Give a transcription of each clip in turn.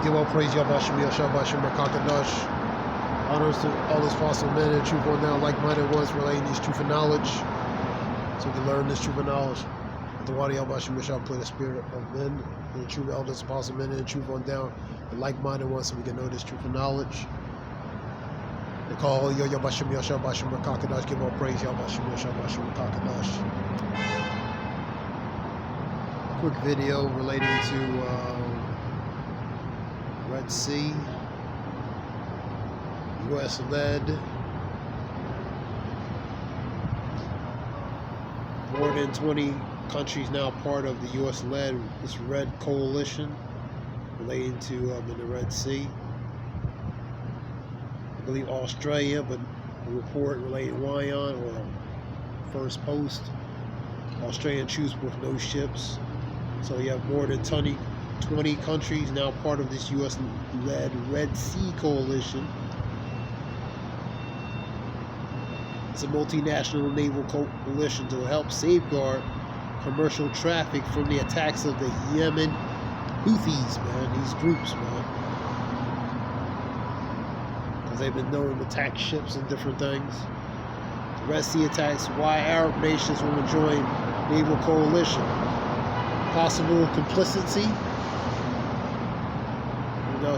give all praise, Yabashim, Yashabashim, Rakakadash. Honors to all those apostle men and truth on down, like-minded ones relating these truth and knowledge. So we can learn this truth and knowledge. The Wadi Yabashim shall play the spirit of men and the true elders, apostle men and truth on down, the like-minded ones, so we can know this truth and knowledge. They call Yo Yabashim, Yashabashim, Rakakadash. Give all praise, Yabashim, Yashabashim, Rakakadash. Quick video relating to Red Sea, U.S. led more than 20 countries now part of the U.S. led this Red Coalition relating to in the Red Sea. I believe Australia, but a report relating Wyand or First Post, Australian troops with no ships. So you have more than 20 countries now part of this U.S.-led Red Sea Coalition. It's a multinational naval coalition to help safeguard commercial traffic from the attacks of the Yemen Houthis, man. These groups, man. Because they've been known to attack ships and different things. The Red Sea attacks, why Arab nations will join naval coalition. Possible complicity?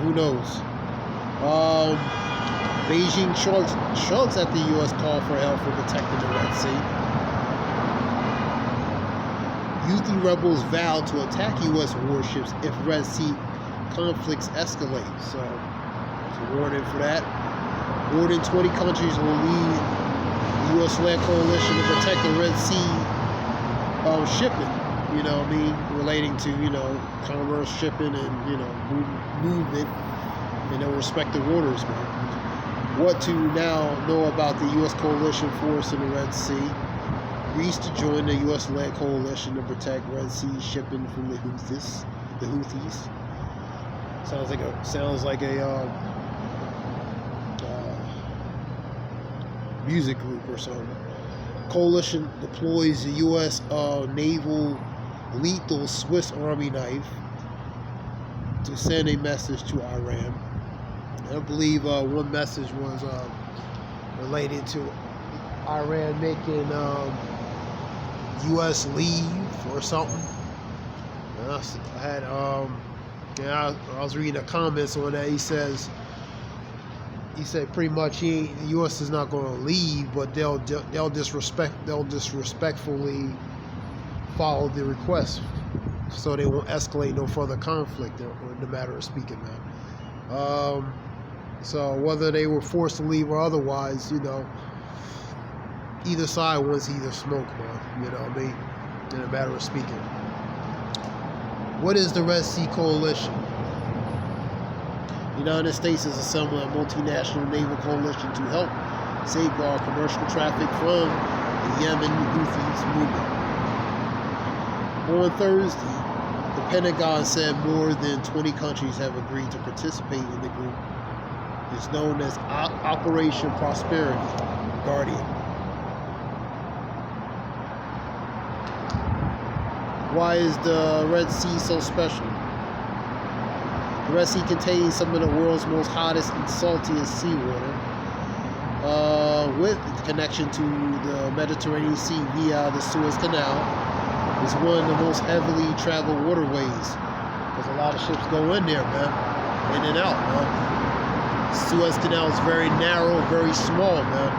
Who knows? Beijing shrugs at the U.S. call for help for protecting the Red Sea. Houthi rebels vow to attack U.S. warships if Red Sea conflicts escalate. So, it's a warning for that. More than 20 countries will lead the U.S.-led coalition to protect the Red Sea shipment. You know what I mean, relating to, commerce, shipping, and, movement in their respective waters, man. What to now know about the U.S. coalition force in the Red Sea. Greece to join the U.S.-led coalition to protect Red Sea shipping from the Houthis. Sounds like a music group or something. Coalition deploys the U.S. naval lethal Swiss Army knife to send a message to Iran. I believe one message was related to Iran making U.S. leave or something. And I was reading the comments on that. He said pretty much the U.S. is not going to leave, but they'll disrespectfully follow the request, so they won't escalate no further conflict in the matter of speaking, man. So whether they were forced to leave or otherwise, either side wants either smoke, man. You know what I mean? In a matter of speaking. What is the Red Sea Coalition? The United States is assembling a multinational naval coalition to help safeguard commercial traffic from the Yemen Houthis movement. On Thursday, the Pentagon said more than 20 countries have agreed to participate in the group. It's known as Operation Prosperity Guardian. Why is the Red Sea so special? The Red Sea contains some of the world's most hottest and saltiest seawater, with connection to the Mediterranean Sea via the Suez Canal. It's one of the most heavily traveled waterways, because a lot of ships go in there, man, in and out, man. Suez Canal is very narrow, very small, man.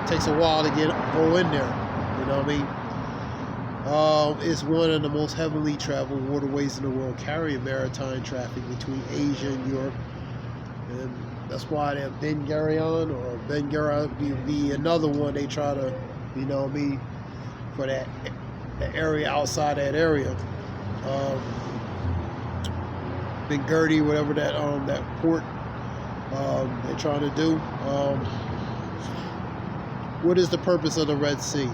It takes a while to go in there, you know what I mean? It's one of the most heavily traveled waterways in the world, carrying maritime traffic between Asia and Europe, and that's why they have Ben Gurion, or Ben Gurion be another one they try to, you know what I mean, for that area outside that area. Ben Gurion, whatever that port they're trying to do. What is the purpose of the Red Sea?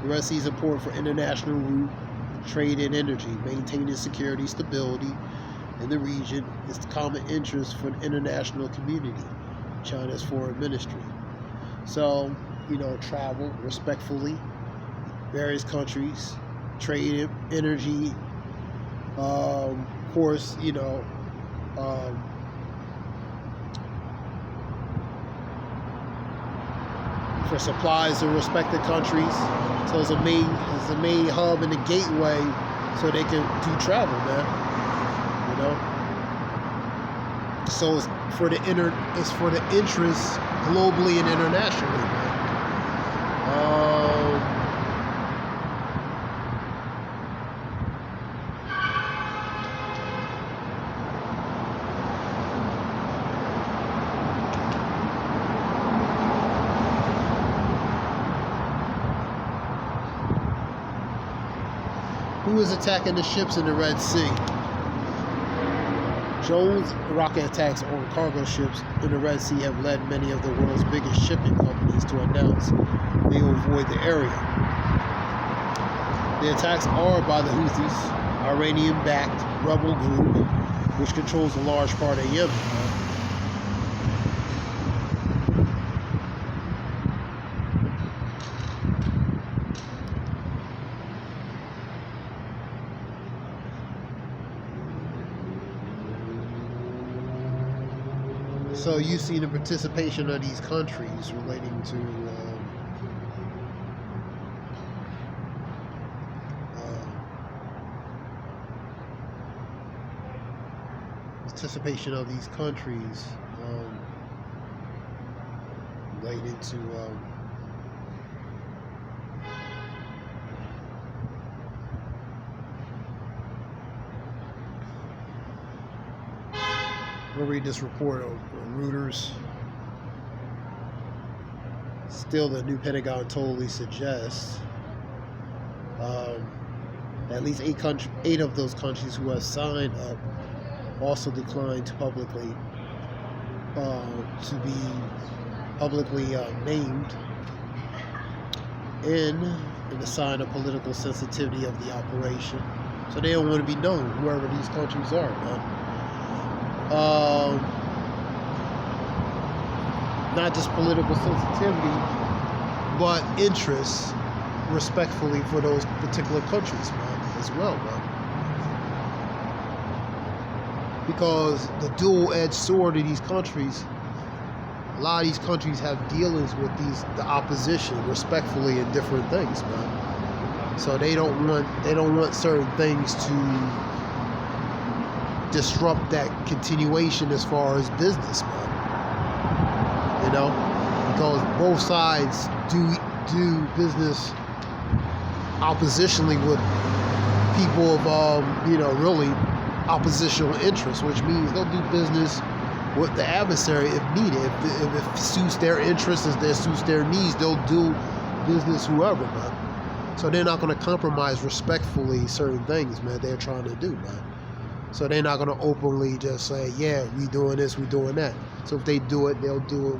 The Red Sea is important for international route, trade, and energy, maintaining security, stability in the region. It's the common interest for the international community, China's foreign ministry. So, travel respectfully, various countries, trade, energy, course, you know, um, for supplies to respected countries. So it's a main hub and a gateway so they can do travel, man. You know. So it's for the interests globally and internationally, man. Who is attacking the ships in the Red Sea? Drones, rocket attacks on cargo ships in the Red Sea have led many of the world's biggest shipping companies to announce they will avoid the area. The attacks are by the Houthis, Iranian-backed rebel group, which controls a large part of Yemen. So you see the participation of these countries relating to participation of these countries relating to we'll read this report on Reuters. Still, the new Pentagon totally suggests at least eight of those countries who have signed up also declined to publicly named in the sign of political sensitivity of the operation. So they don't want to be known, whoever these countries are, man. Not just political sensitivity, but interest, respectfully, for those particular countries, man, as well, man. Because the dual-edged sword of these countries, a lot of these countries have dealings with the opposition, respectfully, in different things, man. So they don't want certain things to disrupt that continuation as far as business, man. You know, because both sides do business oppositionally with people of really oppositional interests, which means they'll do business with the adversary if needed. If it suits their interests, if it suits their needs, they'll do business whoever, man. So they're not going to compromise respectfully certain things, man, they're trying to do, man. So they're not going to openly just say, yeah, we doing this, we doing that. So if they do it, they'll do it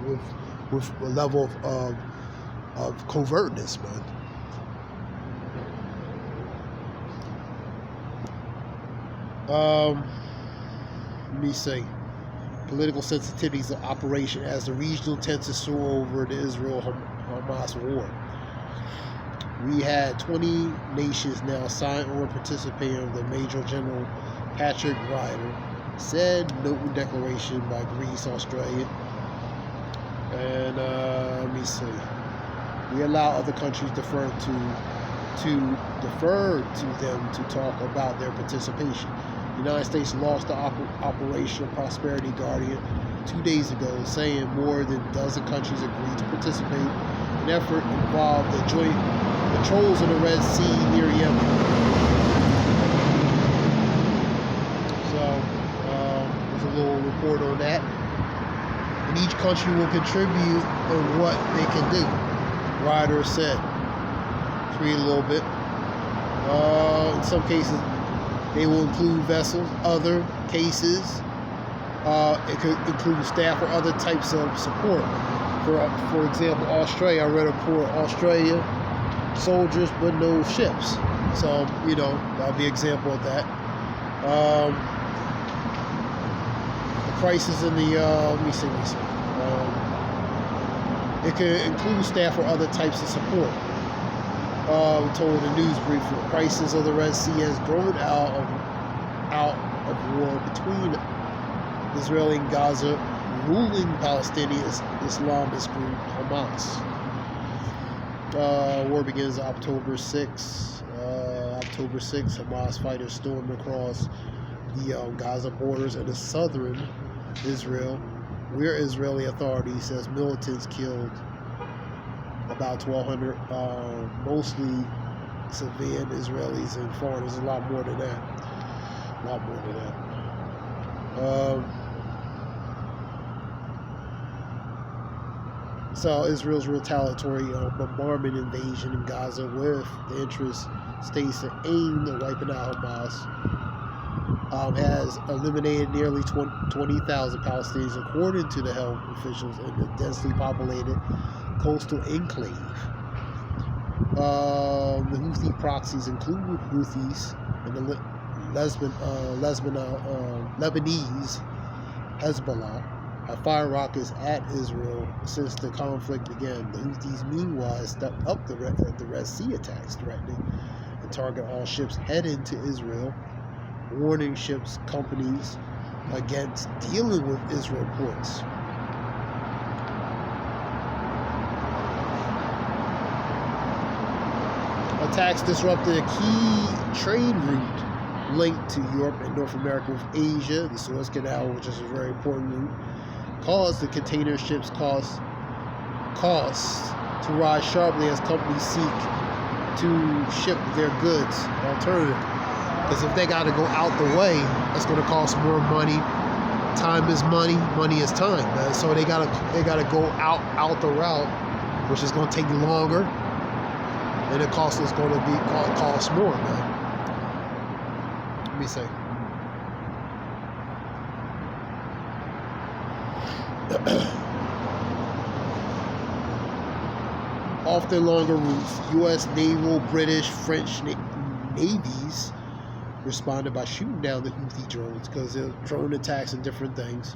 with a level of covertness, man. Let me see. Political sensitivities of operation as the regional tensions soar over the Israel-Hamas war. We had 20 nations now sign on participating in the Major General Patrick Ryder said note declaration by Greece, Australia, and let me see. We allow other countries defer to them to talk about their participation. The United States lost the Operation Prosperity Guardian 2 days ago, saying more than a dozen countries agreed to participate. An effort involved the joint patrols in the Red Sea near Yemen. So there's a little report on that. And each country will contribute on what they can do, Ryder said. Let's read a little bit. In some cases, they will include vessels. Other cases, it could include staff or other types of support. For example, Australia, I read a report, Australia, soldiers but no ships. So, that'll be an example of that. The crisis in the, let me see. It could include staff or other types of support. Told the news brief, the crisis of the Red Sea has grown out of war between Israel and Gaza ruling Palestinian Islamist group Hamas. War begins October 6. October 6, Hamas fighters stormed across the Gaza borders into southern Israel, where Israeli authorities says militants killed about 1,200, mostly civilian Israelis and foreigners. A lot more than that. A lot more than that. So Israel's retaliatory bombardment invasion in Gaza with the interest states that aim at wiping out Hamas has eliminated nearly 20,000 Palestinians, according to the health officials in the densely populated coastal enclave. The Houthi proxies include Houthis and the Lebanese Hezbollah have fired rockets at Israel since the conflict began. The Houthis, meanwhile, stepped up the Red Sea attacks, threatening to target all ships heading to Israel, warning ships companies against dealing with Israel ports. Attacks disrupted a key trade route linked to Europe and North America with Asia. The Suez Canal, which is a very important route, caused the container ships costs to rise sharply as companies seek to ship their goods alternative. Because if they got to go out the way, that's going to cost more money. Time is money. Money is time, man. So they gotta go out the route, which is going to take longer, and the cost is going to be cost more, man. Let me see. Off their longer routes, U.S. naval, British, French navies responded by shooting down the Houthi drones, because they're drone attacks and different things,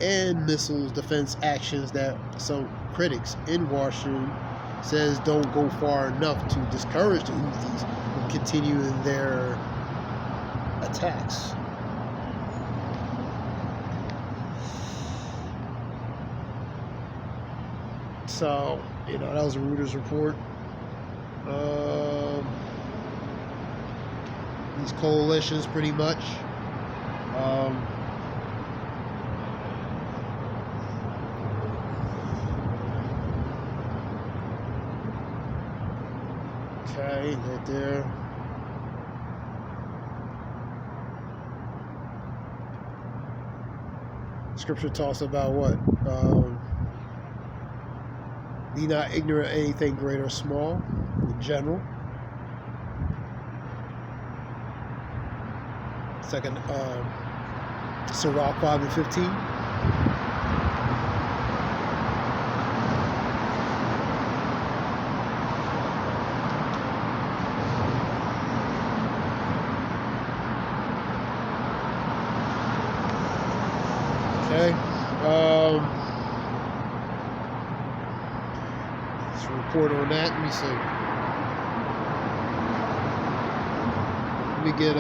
and missiles defense actions that some critics in Washington says don't go far enough to discourage the Houthis from continuing their attacks. So, that was a Reuters report. These coalitions, pretty much. Okay, right there. Scripture talks about what? Be not ignorant of anything great or small, in general. Second, Sirach 5 and 15. Okay. Let's report on that. Let me see. Let me get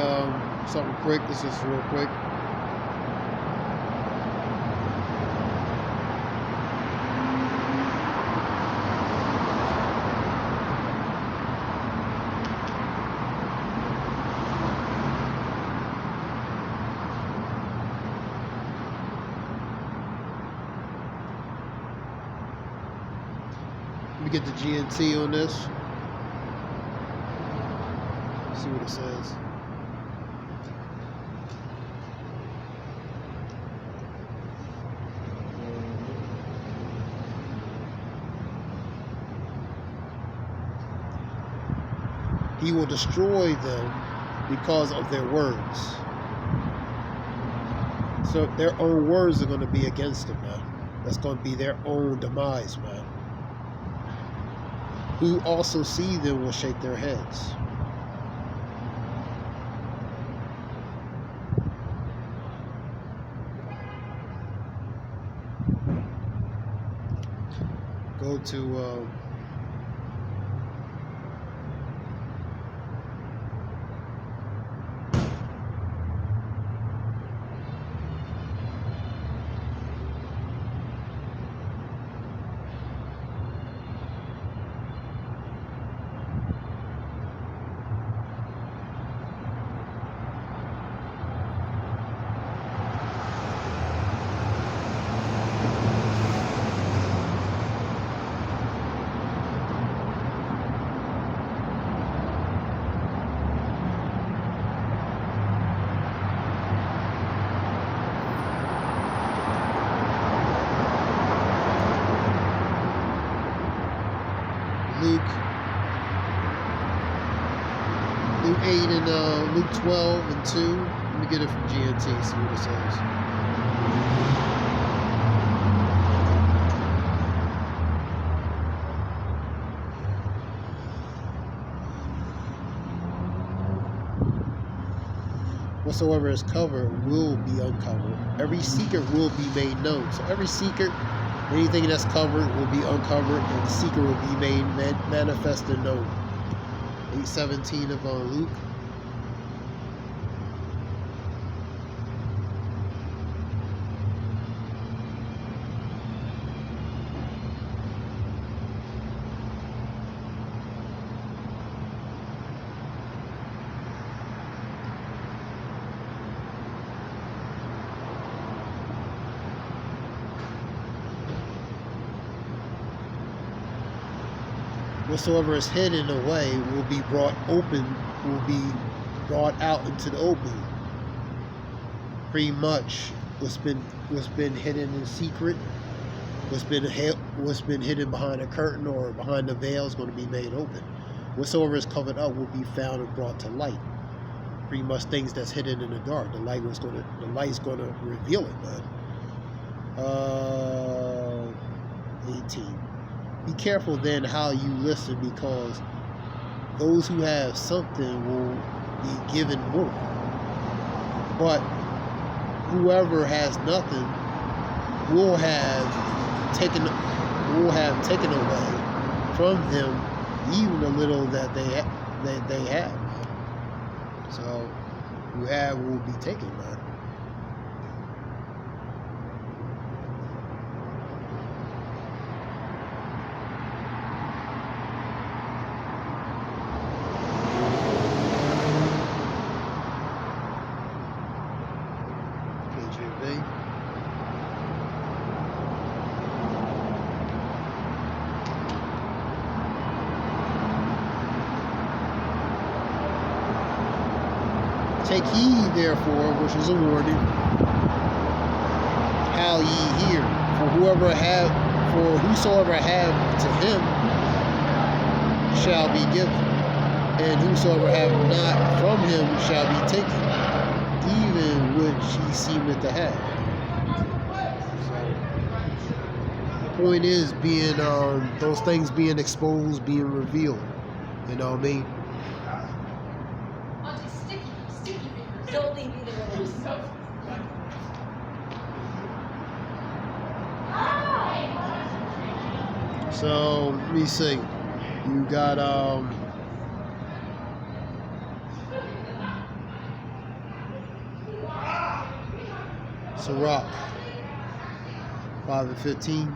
something quick. This is real quick. Let me get the GNT on this. See what it says. He will destroy them because of their words. So their own words are going to be against them, man. That's going to be their own demise, man. Who also see them will shake their heads. Go to Luke 12 and 2. Let me get it from GNT, see what it says. Whatsoever is covered will be uncovered. Every secret will be made known. So every secret, anything that's covered will be uncovered, and the secret will be made manifest and known. 8:17 of Luke. Whatsoever is hidden away will be brought open, will be brought out into the open. Pretty much what's been hidden in secret, what's been hidden behind a curtain or behind the veil is going to be made open. Whatsoever is covered up will be found and brought to light. Pretty much things that's hidden in the dark, the light's going to reveal it, man. 18. Be careful then how you listen, because those who have something will be given more. But whoever has nothing will have taken away from them even a little that they have. So who have will be taken, man. Take heed, therefore, which is a warning, how ye hear. For whosoever have to him shall be given, and whosoever have not from him shall be taken, even which he seemeth to have. The point is being those things being exposed, being revealed. You know what I mean? Don't leave me there. So let me see. You got Sirach 5 and 15.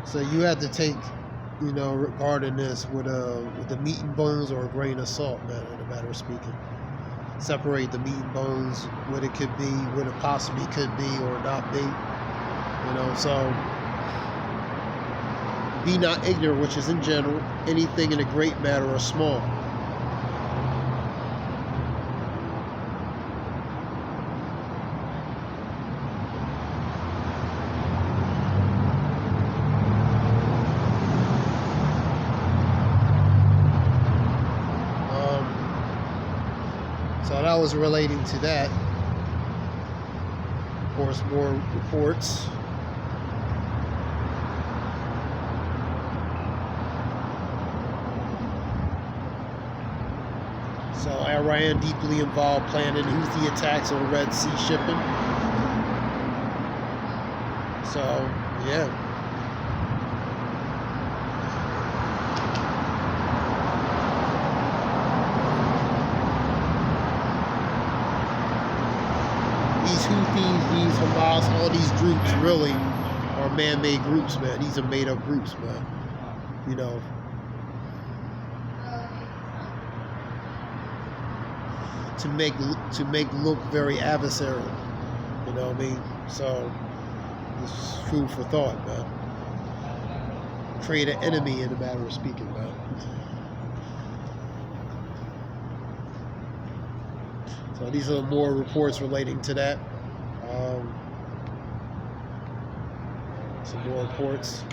So you have to take, regarding this with the meat and bones or a grain of salt, man, in a matter of speaking. Separate the meat and bones, what it could be, what it possibly could be or not be. So be not ignorant, which is in general, anything in a great matter or small. So that was relating to that. Of course, more reports. So Iran deeply involved planning Houthi attacks on Red Sea shipping. So, yeah. These Houthis, these Hamas, all these groups really are man-made groups, man. These are made-up groups, man. To make look very adversarial. You know what I mean? So it's food for thought, man. Create an enemy in a matter of speaking, man. So these are more reports relating to that. So Some more reports.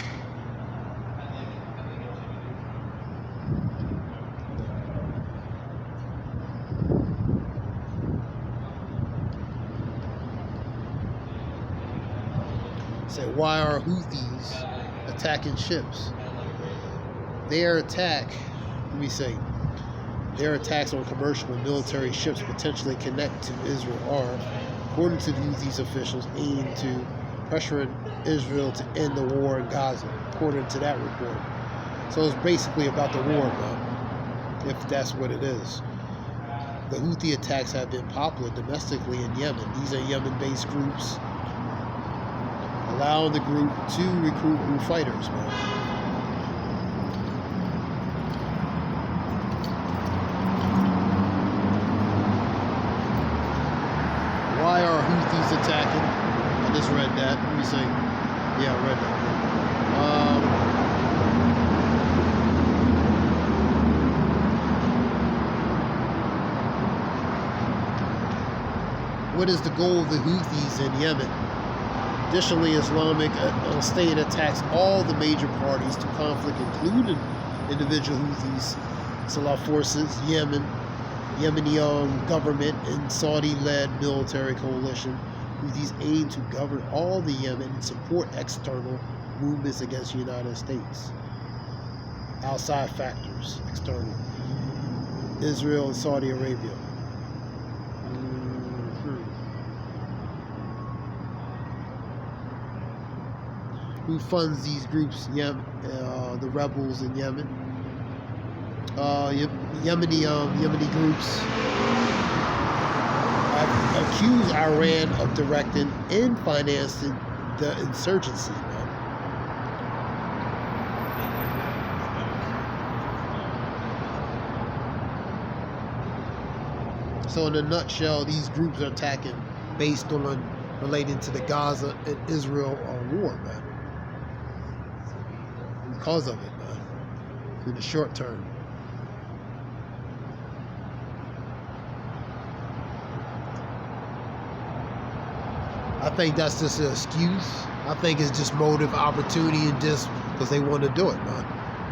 Say, why are Houthis attacking ships? Their attacks on commercial and military ships potentially connect to Israel are, according to the Houthis officials, aimed to pressure Israel to end the war in Gaza, according to that report. So it's basically about the war, man, if that's what it is. The Houthi attacks have been popular domestically in Yemen. These are Yemen-based groups, allowing the group to recruit new fighters, man. Why are Houthis attacking? I just read that. Let me see. Yeah, I read that. What is the goal of the Houthis in Yemen? Additionally, Islamic State attacks all the major parties to conflict, including individual Houthis, Salah forces, Yemeni government, and Saudi-led military coalition. Houthis aim to govern all the Yemen and support external movements against the United States. Outside factors, external. Israel and Saudi Arabia. Who funds these groups? The rebels in Yemen. Yemeni groups have accused Iran of directing and financing the insurgency. So in a nutshell, these groups are attacking based on relating to the Gaza and Israel war, man. Because of it, man. In the short term. I think that's just an excuse. I think it's just motive, opportunity, and just because they want to do it, man.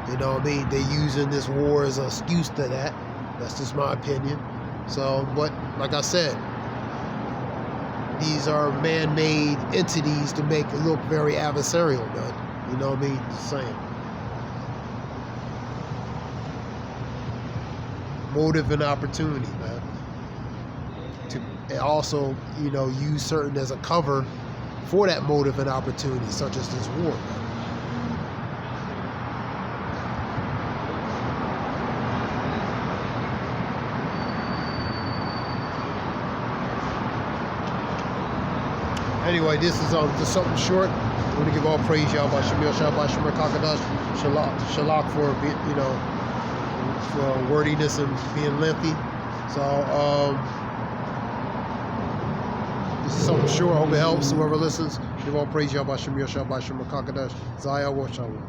You know what I mean? They're using this war as an excuse to that. That's just my opinion. So, but like I said, these are man-made entities to make it look very adversarial, man. You know what I mean? Just saying. Motive and opportunity, man. To also, use certain as a cover for that motive and opportunity, such as this war, man. Anyway, this is just something short. I want to give all praise, Yahweh Shemir, Shabbat Shemir Kakadash, Shalak for wordiness and being lengthy. So this is something short. I hope it helps whoever listens. Give all praise, Yahweh Shemir, Shabbat Shemir Kakadash, Zaya Washawa.